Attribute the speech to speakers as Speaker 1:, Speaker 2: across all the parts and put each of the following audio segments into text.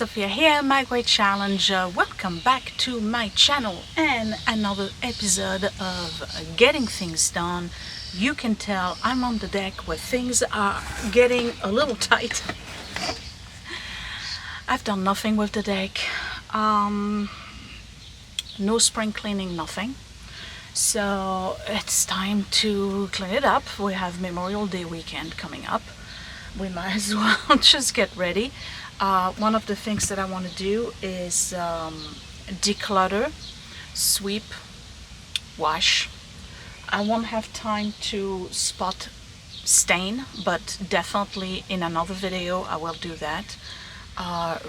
Speaker 1: Sophia here, My Great Challenge. Welcome back to my channel and another episode of Getting Things Done. You can tell I'm on the deck where things are getting a little tight. I've done nothing with the deck. No spring cleaning, nothing. So it's time to clean it up. We have Memorial Day weekend coming up. We might as well just get ready. One of the things that I want to do is declutter, sweep, wash. I won't have time to spot stain, but definitely in another video I will do that.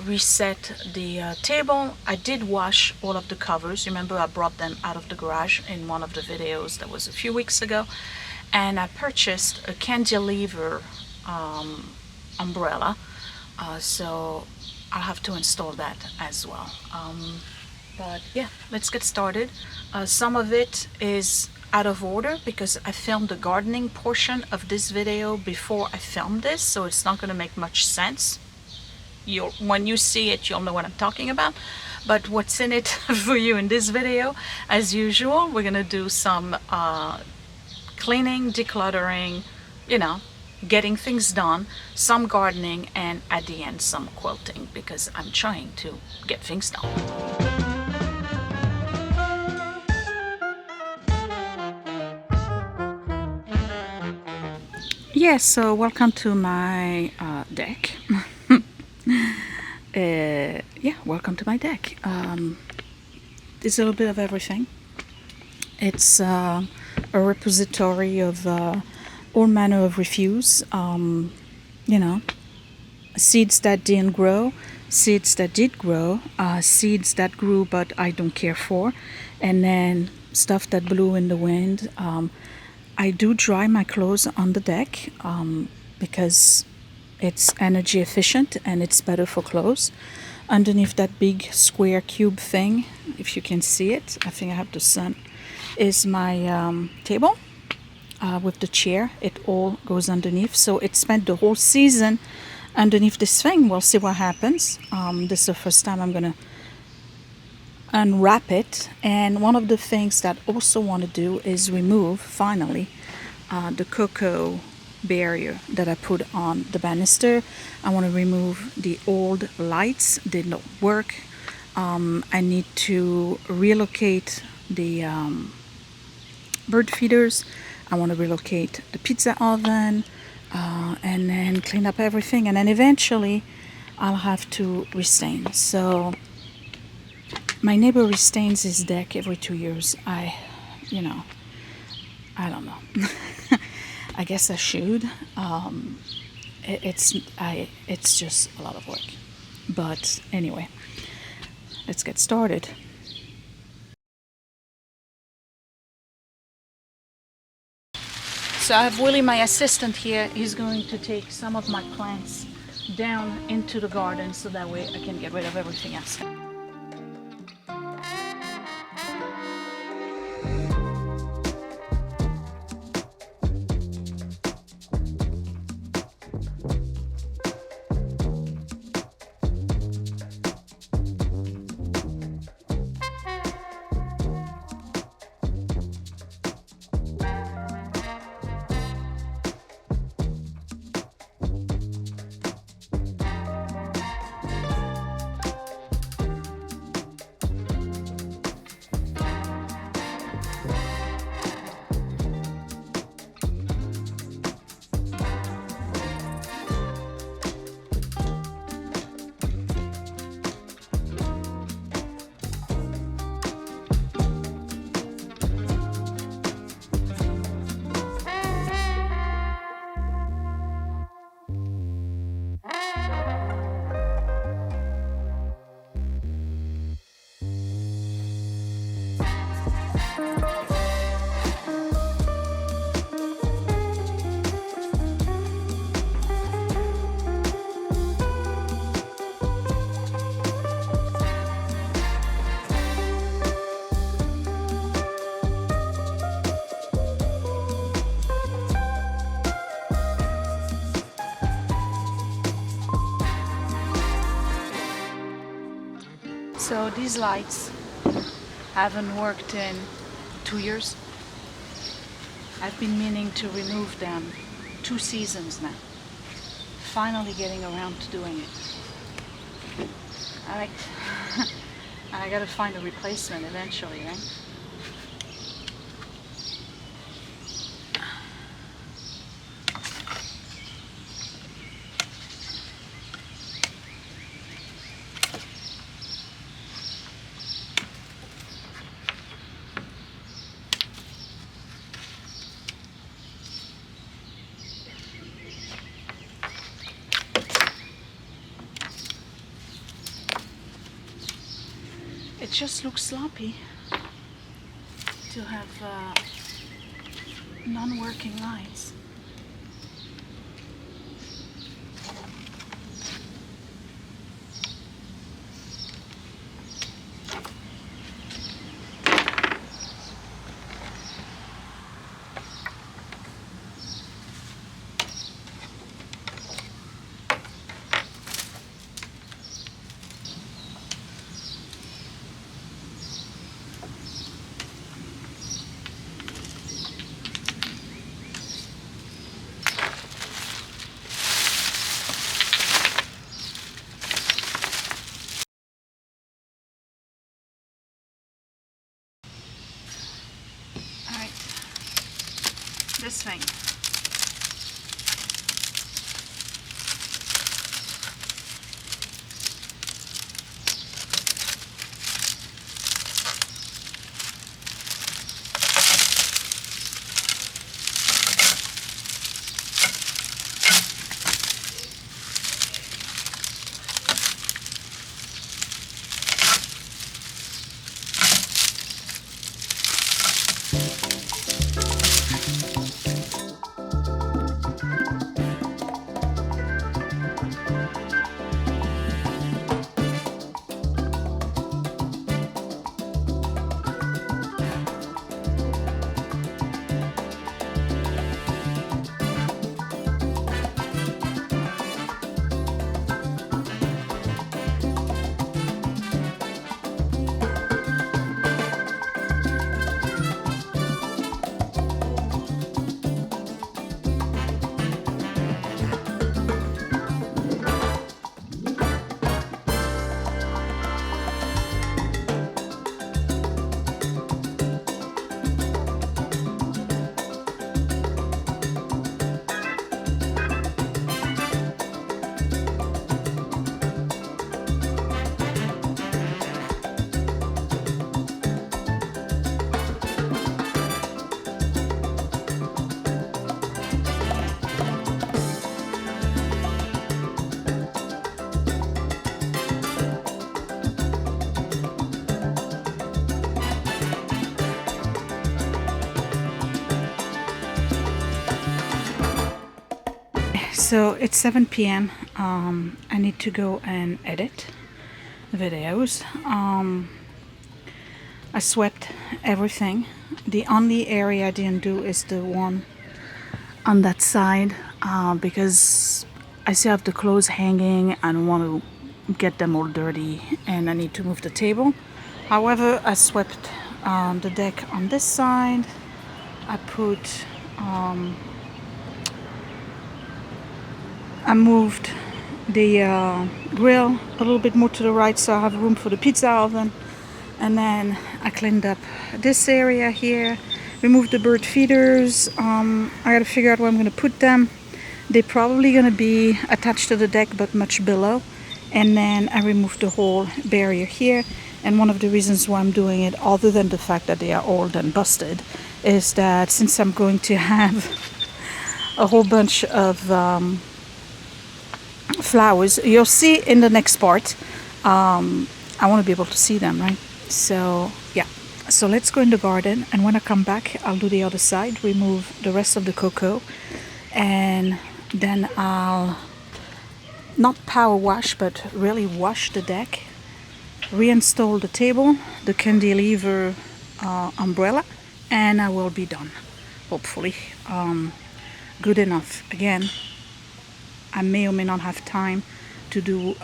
Speaker 1: Reset the table. I did wash all of the covers. Remember, I brought them out of the garage in one of the videos that was a few weeks ago, and I purchased a cantilever umbrella, so I'll have to install that as well. But yeah, let's get started. Some of it is out of order because I filmed the gardening portion of this video before I filmed this, so it's not going to make much sense. When you see it, you'll know what I'm talking about. But what's in it for you in this video, as usual, we're going to do some cleaning, decluttering, getting things done, some gardening, and at the end some quilting, because I'm trying to get things done. Yes, so welcome to my deck. Welcome to my deck. There's a little bit of everything. It's a repository of all manner of refuse, seeds that didn't grow, seeds that did grow, seeds that grew but I don't care for, and then stuff that blew in the wind. I do dry my clothes on the deck because it's energy efficient and it's better for clothes. Underneath that big square cube thing, if you can see it, I think I have the sun, is my table. With the chair, it all goes underneath, so it spent the whole season underneath this thing. We'll see what happens. This is the first time I'm gonna unwrap it, and one of the things that I also want to do is remove finally the cocoa barrier that I put on the banister. I want to remove the old lights, they don't work. I need to relocate the bird feeders. I want to relocate the pizza oven, and then clean up everything, and then eventually I'll have to restain. So my neighbor restains his deck every 2 years. I don't know. I guess I should. It's just a lot of work. But anyway, let's get started. So I have Willie, my assistant here. He's going to take some of my plants down into the garden so that way I can get rid of everything else. So these lights haven't worked in 2 years. I've been meaning to remove them 2 seasons now. Finally getting around to doing it. Alright. I gotta find a replacement eventually, right? It just looks sloppy to have non-working lights. This thing. So it's 7 p.m. I need to go and edit videos. I swept everything. The only area I didn't do is the one on that side because I still have the clothes hanging. I don't want to get them all dirty and I need to move the table. However, I swept the deck on this side. I put I moved the grill a little bit more to the right so I have room for the pizza oven. And then I cleaned up this area here, removed the bird feeders. I gotta figure out where I'm gonna put them. They're probably gonna be attached to the deck but much below. And then I removed the whole barrier here. And one of the reasons why I'm doing it, other than the fact that they are old and busted, is that since I'm going to have a whole bunch of flowers, you'll see in the next part. I want to be able to see them, right? So yeah, so let's go in the garden, and when I come back I'll do the other side, remove the rest of the cocoa, and then I'll not power wash but really wash the deck, reinstall the table, the cantilever umbrella, and I will be done, hopefully. Good enough. Again, I may or may not have time to do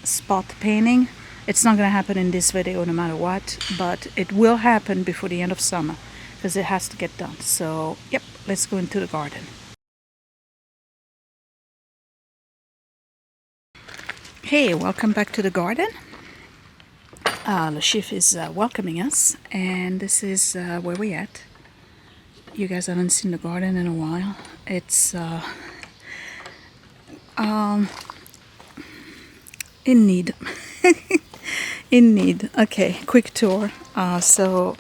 Speaker 1: spot painting It's not going to happen in this video no matter what, but it will happen before the end of summer because it has to get done. So yep, let's go into the garden. Hey, welcome back to the garden. Le Chiffre is welcoming us, and this is where we're at. You guys haven't seen the garden in a while. It's in need. In need. Okay, quick tour. So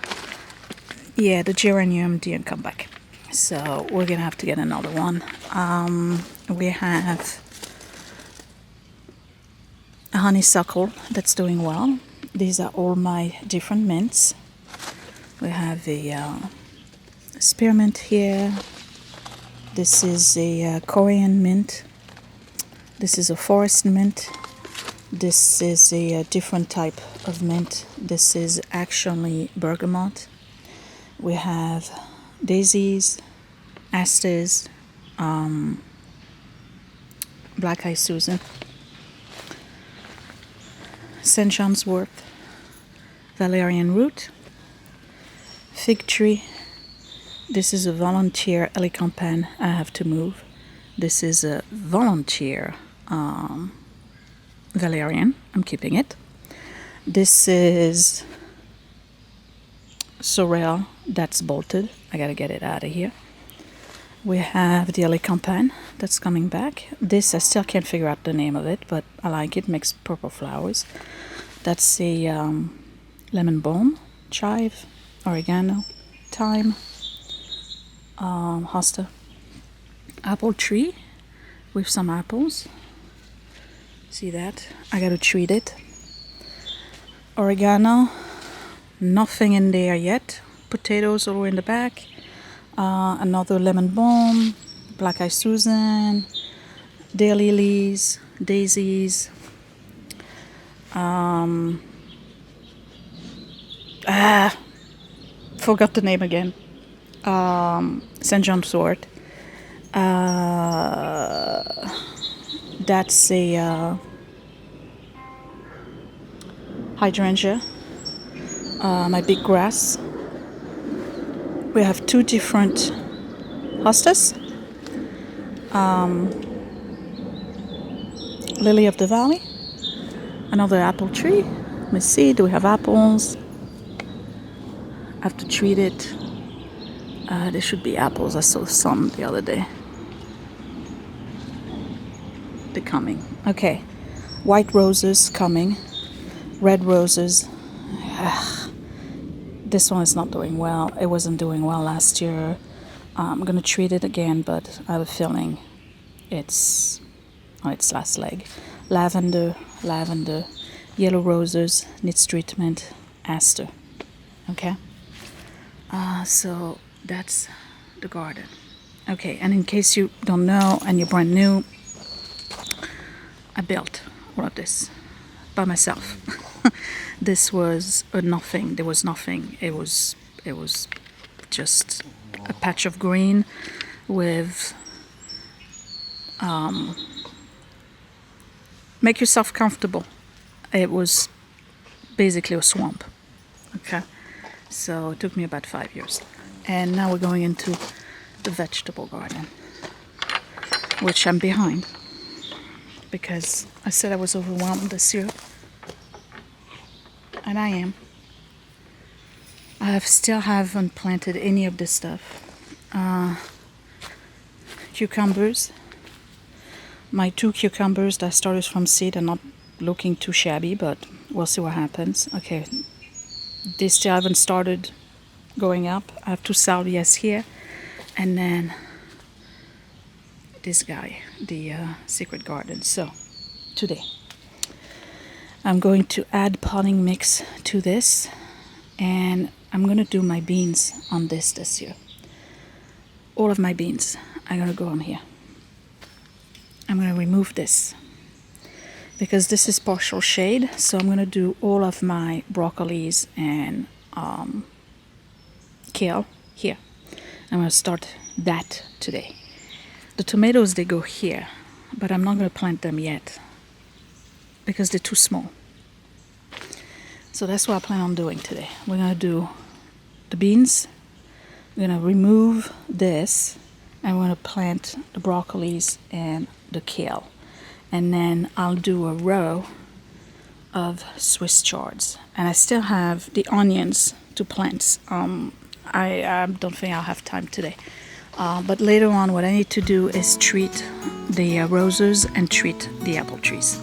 Speaker 1: yeah, the geranium didn't come back, so we're gonna have to get another one. We have a honeysuckle that's doing well. These are all my different mints. We have a spearmint here. This is a Korean mint. This is a forest mint. This is a different type of mint. This is actually bergamot. We have daisies, asters, black eye Susan, St. John's wort, valerian root, fig tree. This is a volunteer elecampane I have to move. This is a volunteer valerian. I'm keeping it. This is sorrel that's bolted. I gotta get it out of here. We have the elecampane that's coming back. This, I still can't figure out the name of it, but I like it. Makes purple flowers. That's a lemon balm, chive, oregano, thyme, hosta. Apple tree with some apples. See that? I gotta treat it. Oregano, nothing in there yet. Potatoes all in the back. Another lemon balm, black eye Susan, daylilies, daisies. Forgot the name again. St. John's wort. That's a hydrangea. My big grass. We have two different hostas. Lily of the valley. Another apple tree. Let me see, do we have apples? I have to treat it. There should be apples. I saw some the other day. They're coming. Okay. White roses coming. Red roses. This one is not doing well. It wasn't doing well last year. I'm going to treat it again, but I have a feeling it's on its last leg. Lavender, yellow roses, needs treatment, aster. Okay? So that's the garden. Okay, and in case you don't know and you're brand new, I built all of this by myself. This was a nothing. There was nothing. It was just a patch of green with make yourself comfortable. It was basically a swamp. Okay, so it took me about 5 years, and now we're going into the vegetable garden, which I'm behind because I said I was overwhelmed this year. And I am. I still haven't planted any of this stuff. Cucumbers. My 2 cucumbers that started from seed are not looking too shabby, but we'll see what happens. Okay, they still haven't started going up. I have 2 salvias here, and then this guy, the secret garden. So today I'm going to add potting mix to this, and I'm going to do my beans on this year. All of my beans are going to go on here. I'm going to remove this because this is partial shade, so I'm going to do all of my broccolis and kale here. I'm going to start that today. The tomatoes, they go here, but I'm not going to plant them yet because they're too small. So that's what I plan on doing today. We're gonna do the beans, we're gonna remove this, and we're gonna plant the broccolis and the kale. And then I'll do a row of Swiss chards. And I still have the onions to plant. I don't think I'll have time today. But later on, what I need to do is treat the roses and treat the apple trees.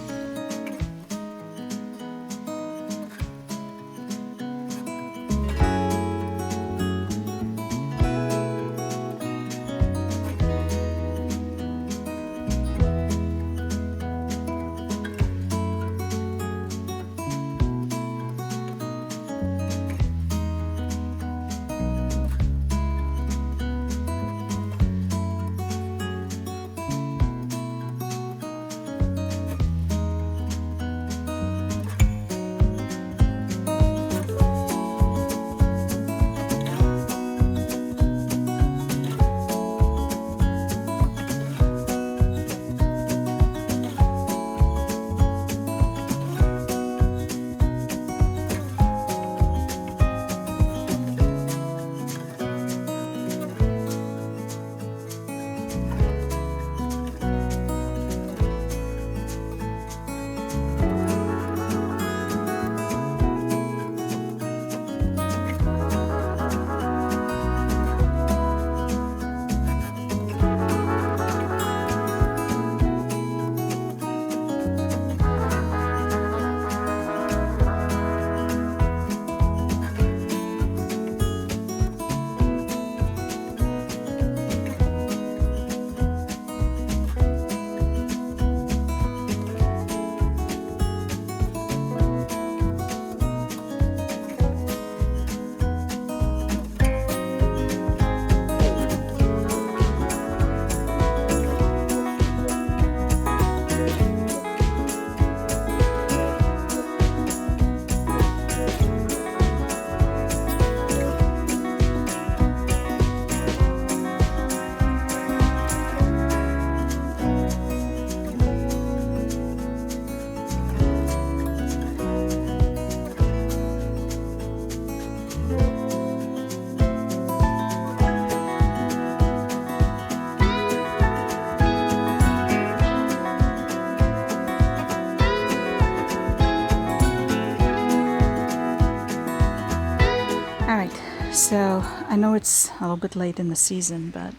Speaker 1: So I know it's a little bit late in the season, but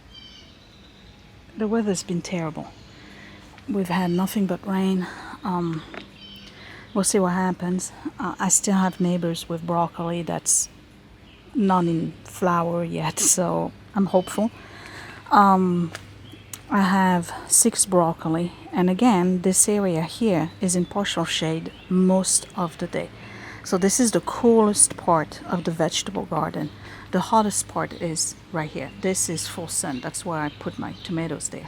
Speaker 1: the weather's been terrible. We've had nothing but rain. We'll see what happens. I still have neighbors with broccoli that's not in flower yet, so I'm hopeful. I have 6 broccoli, and again, this area here is in partial shade most of the day. So this is the coolest part of the vegetable garden. The hottest part is right here. This is full sun. That's why I put my tomatoes there.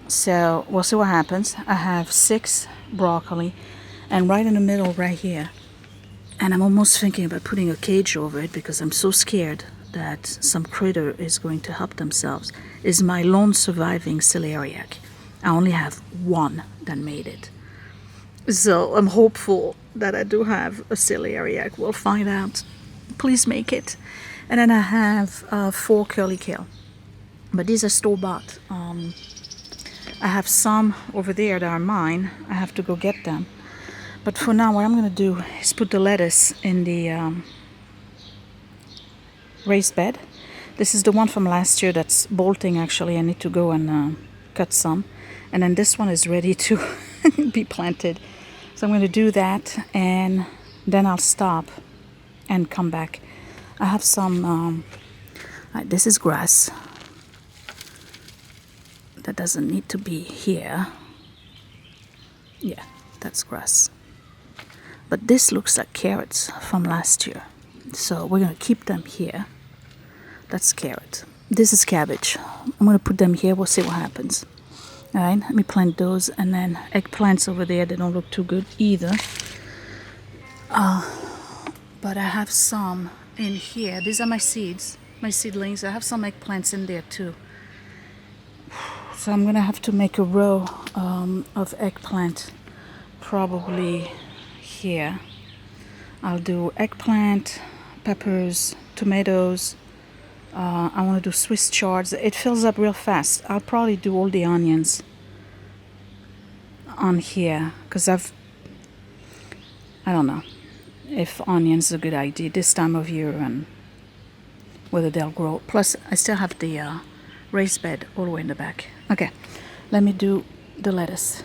Speaker 1: So we'll see what happens. I have 6 broccoli, and right in the middle right here, and I'm almost thinking about putting a cage over it because I'm so scared that some critter is going to help themselves, is my lone surviving celeriac. I only have 1 that made it. So I'm hopeful that I do have a celeriac. We'll find out. Please make it. And then I have 4 curly kale. But these are store-bought. I have some over there that are mine. I have to go get them. But for now, what I'm going to do is put the lettuce in the raised bed. This is the one from last year that's bolting, actually. I need to go and cut some. And then this one is ready to be planted. So I'm going to do that, and then I'll stop and come back. I have some, this is grass. That doesn't need to be here. Yeah, that's grass. But this looks like carrots from last year. So we're going to keep them here. That's carrot. This is cabbage. I'm going to put them here. We'll see what happens. All right, let me plant those, and then eggplants over there. They don't look too good either. But I have some in here. These are my seeds, my seedlings. I have some eggplants in there too. So I'm gonna have to make a row of eggplant, probably here. I'll do eggplant, peppers, tomatoes. I want to do Swiss chard. It fills up real fast. I'll probably do all the onions on here because I don't know if onions are a good idea this time of year and whether they'll grow. Plus, I still have the raised bed all the way in the back. Okay, let me do the lettuce.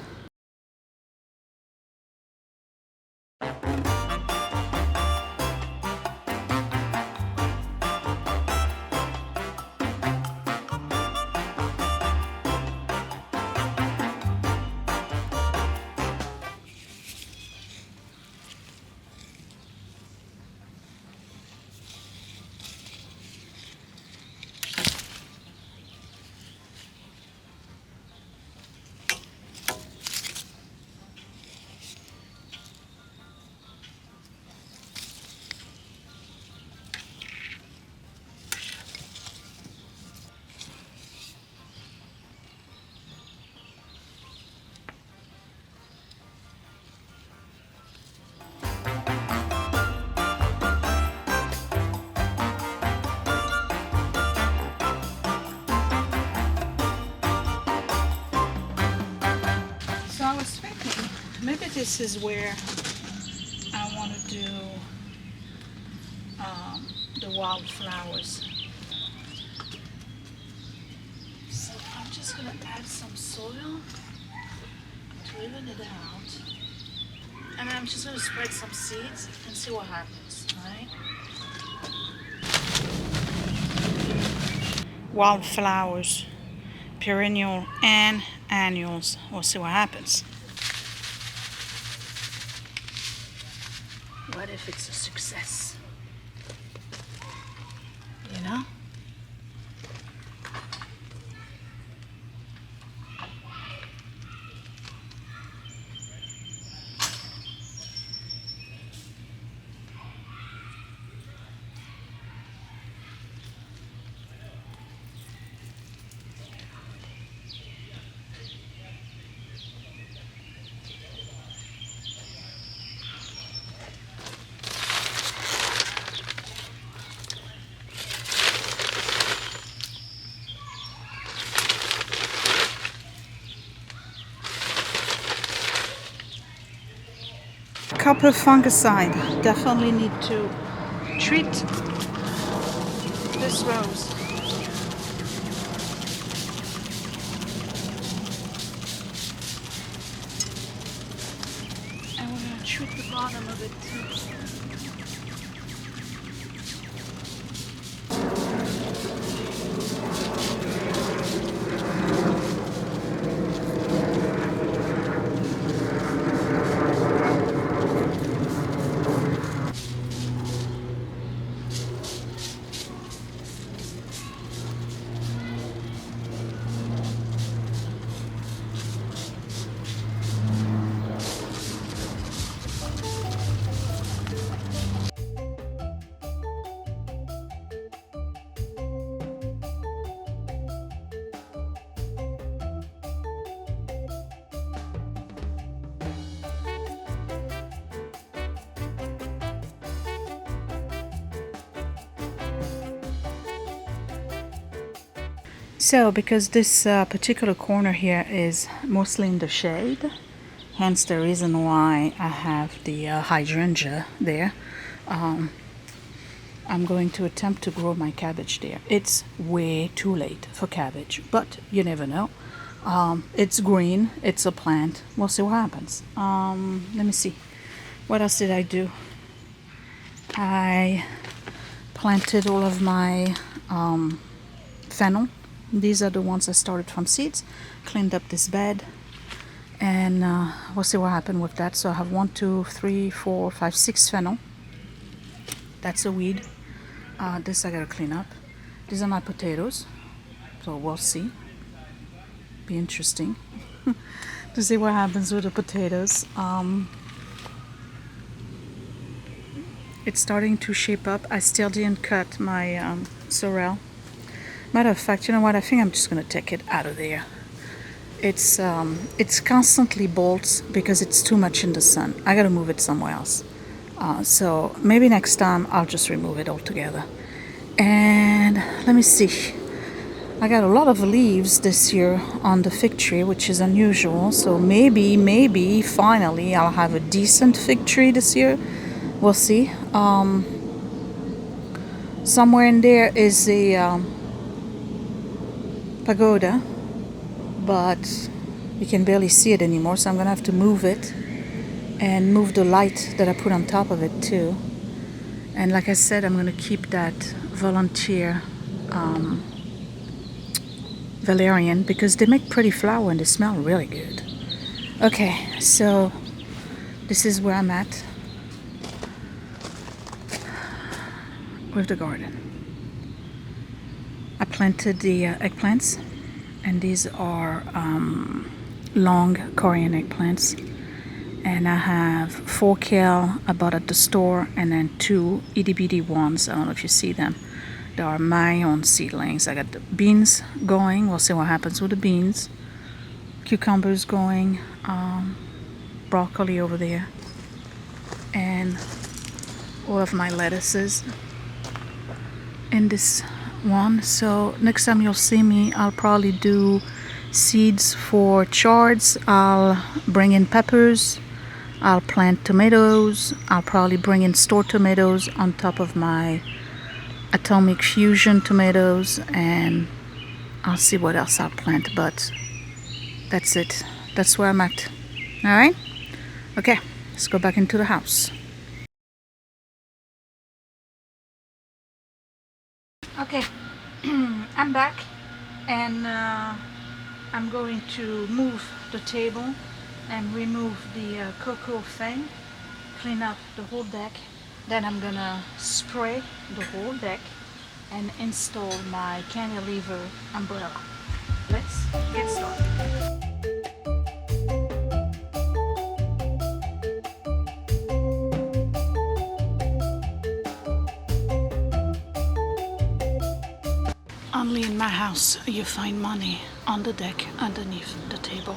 Speaker 1: So I was thinking, maybe this is where I want to do the wildflowers. So I'm just going to add some soil to even it out. And I'm just going to spread some seeds and see what happens, right? Wildflowers, perennial and annuals. We'll see what happens. What if it's a success? You know? Copper fungicide. Definitely need to treat this rose. And we're going to treat the bottom of it too. So because this particular corner here is mostly in the shade, hence the reason why I have the hydrangea there, I'm going to attempt to grow my cabbage there. It's way too late for cabbage, but you never know. It's green, it's a plant. We'll see what happens. Let me see. What else did I do? I planted all of my fennel. These are the ones I started from seeds. Cleaned up this bed, and we'll see what happened with that. So I have 1, 2, 3, 4, 5, 6 fennel. That's a weed. This I gotta clean up. These are my potatoes, so we'll see. Be interesting to see what happens with the potatoes. It's starting to shape up. I still didn't cut my sorrel. Matter of fact, you know what? I think I'm just gonna take it out of there. It's constantly bolts because it's too much in the sun. I gotta move it somewhere else. So maybe next time I'll just remove it altogether. And let me see. I got a lot of leaves this year on the fig tree, which is unusual. So maybe finally I'll have a decent fig tree this year. We'll see. Somewhere in there is a pagoda, but you can barely see it anymore, so I'm gonna have to move it and move the light that I put on top of it too. And like I said, I'm gonna keep that volunteer valerian because they make pretty flower and they smell really good. Okay, so this is where I'm at with the garden. I planted the eggplants, and these are long Korean eggplants. And I have 4 kale I bought at the store, and then 2 itty bitty ones. I don't know if you see them. They are my own seedlings. I got the beans going. We'll see what happens with the beans. Cucumbers going. Broccoli over there. And all of my lettuces in this one. So next time you'll see me, I'll probably do seeds for chards. I'll bring in peppers. I'll plant tomatoes. I'll probably bring in store tomatoes on top of my Atomic Fusion tomatoes, and I'll see what else I'll plant, but that's it. That's where I'm at. All right? Okay, let's go back into the house. Okay, I'm back, and I'm going to move the table and remove the cocoa thing, clean up the whole deck. Then I'm gonna spray the whole deck and install my cantilever umbrella. Let's get started. Only in my house you find money on the deck underneath the table.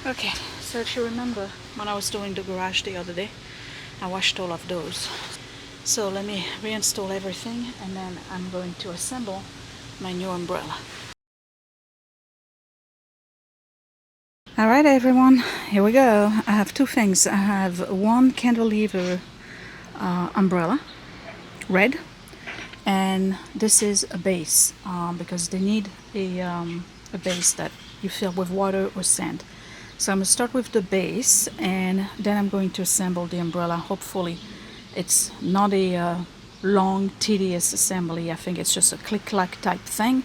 Speaker 1: Okay, so if you remember when I was doing the garage the other day, I washed all of those. So let me reinstall everything, and then I'm going to assemble my new umbrella. Alright everyone, here we go. I have 2 things. I have one cantilever umbrella, red, and this is a base because they need a base that you fill with water or sand. So I'm going to start with the base, and then I'm going to assemble the umbrella. Hopefully it's not a long, tedious assembly. I think it's just a click-clack type thing.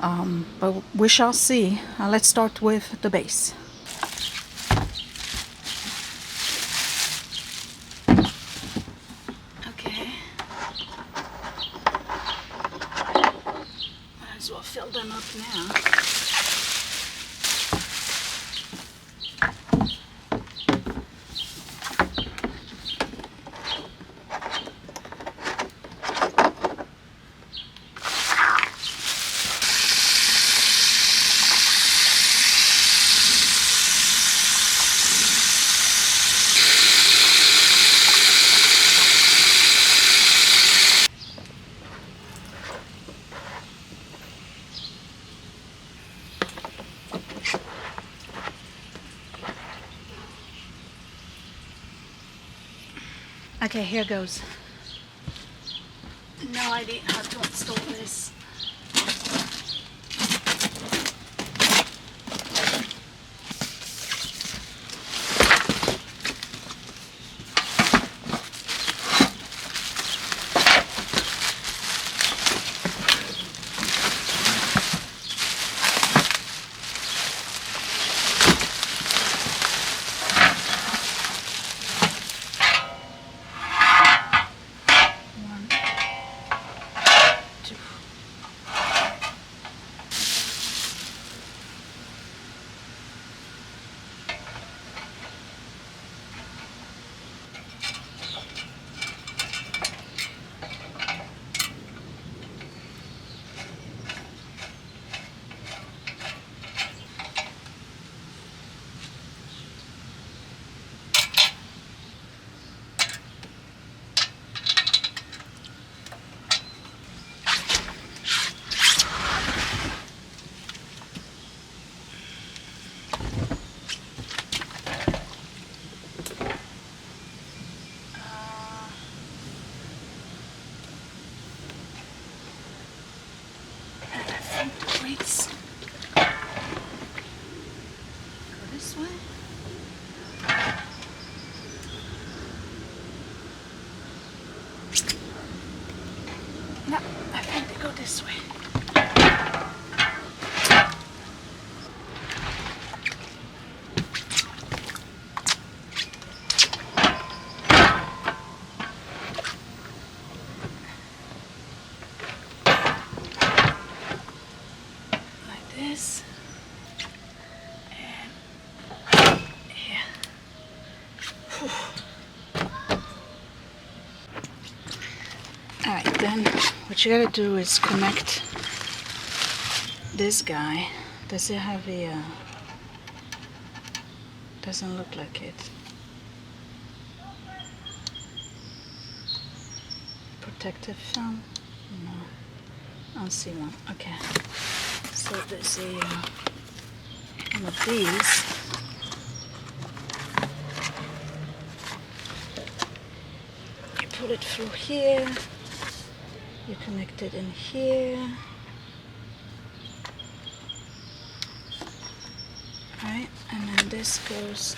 Speaker 1: But we shall see. Let's start with the base. Okay. Okay, here goes. No idea how to install this. Weights go this way. No, I think they go this way. Like this. And here. Whew. Alright, then what you gotta do is connect this guy. Does it have a doesn't look like it. Protective film? No, I don't see one. Okay, so there's a one of these. You put it through here. You connect it in here. Right, and then this goes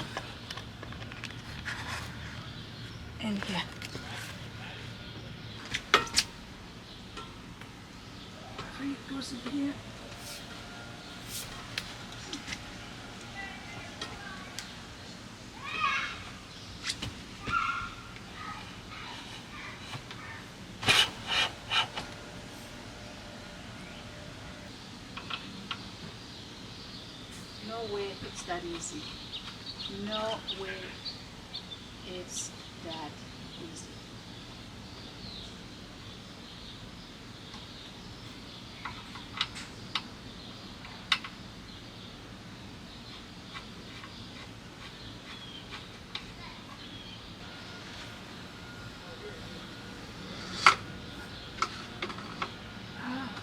Speaker 1: in here. It goes in here. No way it's that easy. No way it's that easy.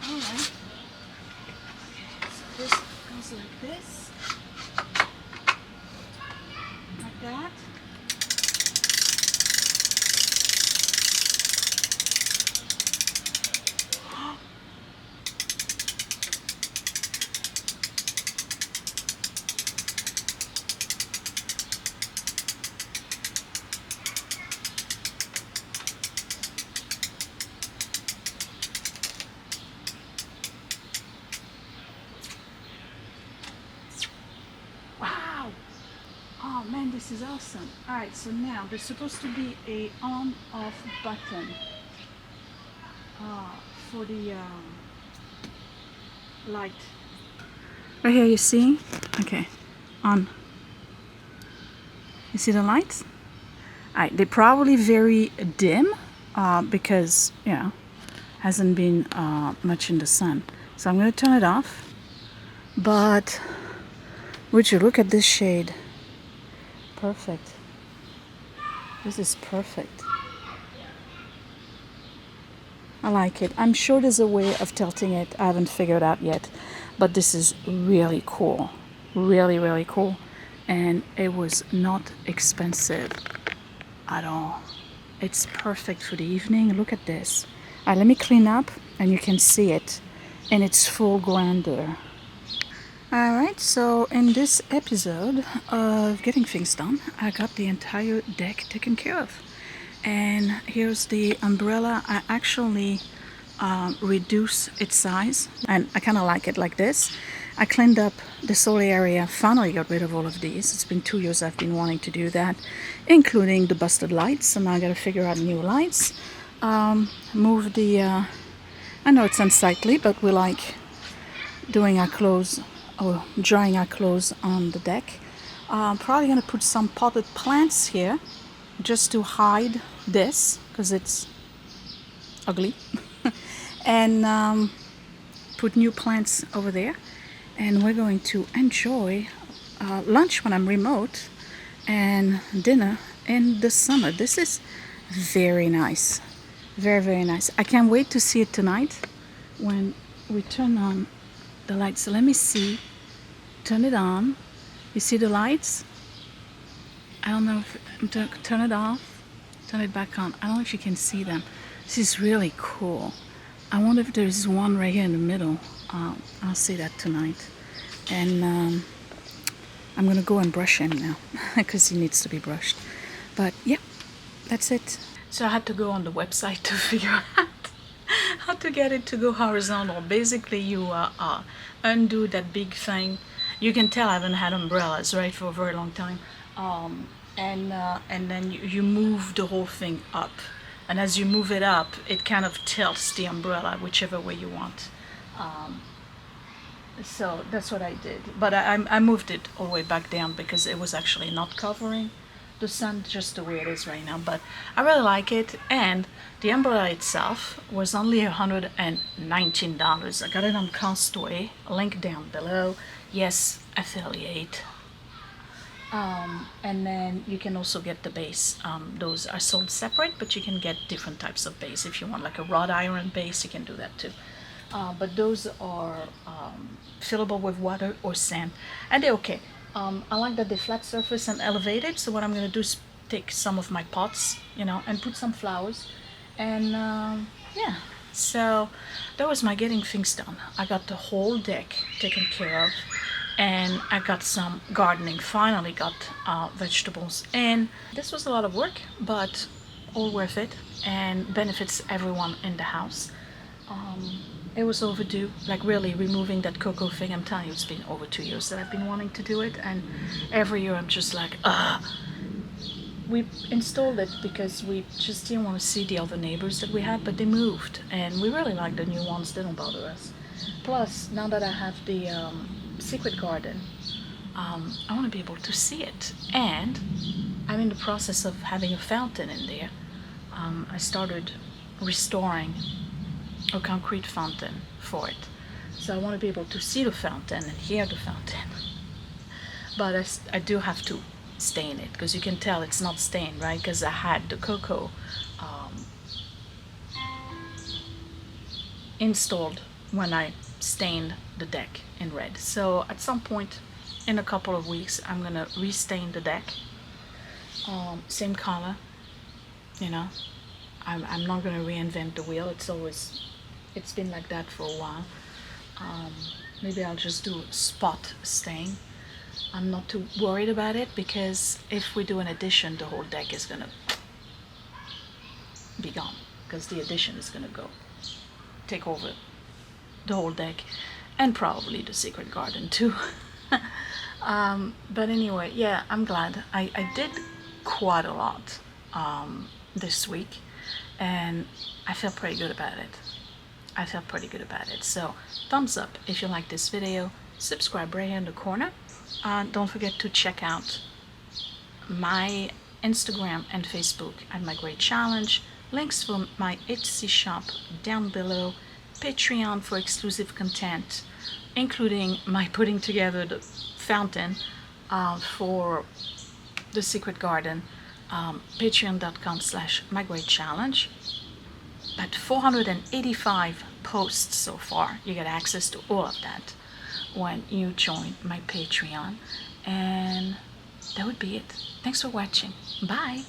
Speaker 1: Alright. Okay, so this goes like this. Like that. Wow! Oh man, this is awesome. Alright, so now there's supposed to be a on-off button for the light. Right here, you see? Okay, on. You see the lights? Alright, they're probably very dim because, you know, hasn't been much in the sun. So I'm going to turn it off. But would you look at this shade? Perfect. This is perfect. I like it. I'm sure there's a way of tilting it. I haven't figured out yet. But this is really cool. Really, really cool. And it was not expensive at all. It's perfect for the evening. Look at this. Let me clean up and you can see it in its full grandeur. Alright, so in this episode of Getting Things Done, I got the entire deck taken care of. And here's the umbrella. I actually reduce its size, and I kind of like it like this. I cleaned up this whole area, finally got rid of all of these. It's been 2 years I've been wanting to do that, including the busted lights, so now I gotta figure out new lights. Move the, I know it's unsightly, but we like doing our clothes or drying our clothes on the deck. Probably gonna put some potted plants here just to hide this, because it's ugly. And put new plants over there, and we're going to enjoy lunch when I'm remote and dinner in the summer. This is very nice, very, very nice. I can't wait to see it tonight when we turn on the lights. So let me see, turn it on. You see the lights? I don't know if turn it off, turn it back on. I don't know if you can see them. This is really cool. I wonder if there's one right here in the middle. I'll see that tonight. And I'm gonna go and brush him now because he needs to be brushed. But yeah, that's it. So I had to go on the website to figure out how to get it to go horizontal. Basically, you undo that big thing. You can tell I haven't had umbrellas, right, for a very long time. And then you move the whole thing up. And as you move it up, it kind of tilts the umbrella whichever way you want. So that's what I did. But I moved it all the way back down because it was actually not covering the sun just the way it is right now. But I really like it. And the umbrella itself was only $119. I got it on Costway. Link down below. Yes, affiliate. And then you can also get the base. Those are sold separate, but you can get different types of base. If you want like a wrought iron base, you can do that too. But those are fillable with water or sand, and they're okay. I like that they flat surface and elevated. So what I'm gonna do is take some of my pots, and put some flowers, and yeah. So that was my Getting Things Done. I got the whole deck taken care of. And I got some gardening, finally got vegetables in. This was a lot of work, but all worth it and benefits everyone in the house. It was overdue, like really removing that cocoa thing. I'm telling you, it's been over 2 years that I've been wanting to do it, and every year I'm just like, we installed it because we just didn't want to see the other neighbors that we had, but they moved, and we really like the new ones. They don't bother us. Plus, now that I have the secret garden, I want to be able to see it, and I'm in the process of having a fountain in there. I started restoring a concrete fountain for it, so I want to be able to see the fountain and hear the fountain. But I do have to stain it, because you can tell it's not stained, right? Because I had the cocoa installed when I stained the deck in red. So at some point in a couple of weeks, I'm gonna restain the deck, same color. I'm not gonna reinvent the wheel. It's been like that for a while. Maybe I'll just do spot stain. I'm not too worried about it, because if we do an addition, the whole deck is gonna be gone, because the addition is gonna take over the whole deck, and probably the secret garden too. But anyway, yeah, I'm glad. I did quite a lot this week, and I feel pretty good about it. So thumbs up if you like this video, subscribe right here in the corner. Don't forget to check out my Instagram and Facebook at My Great Challenge. Links for my Esty Shop down below. Patreon for exclusive content, including my putting together the fountain for the secret garden. Patreon.com/mygreatchallenge. At 485 posts so far, you get access to all of that when you join my Patreon. And that would be it. Thanks for watching. Bye.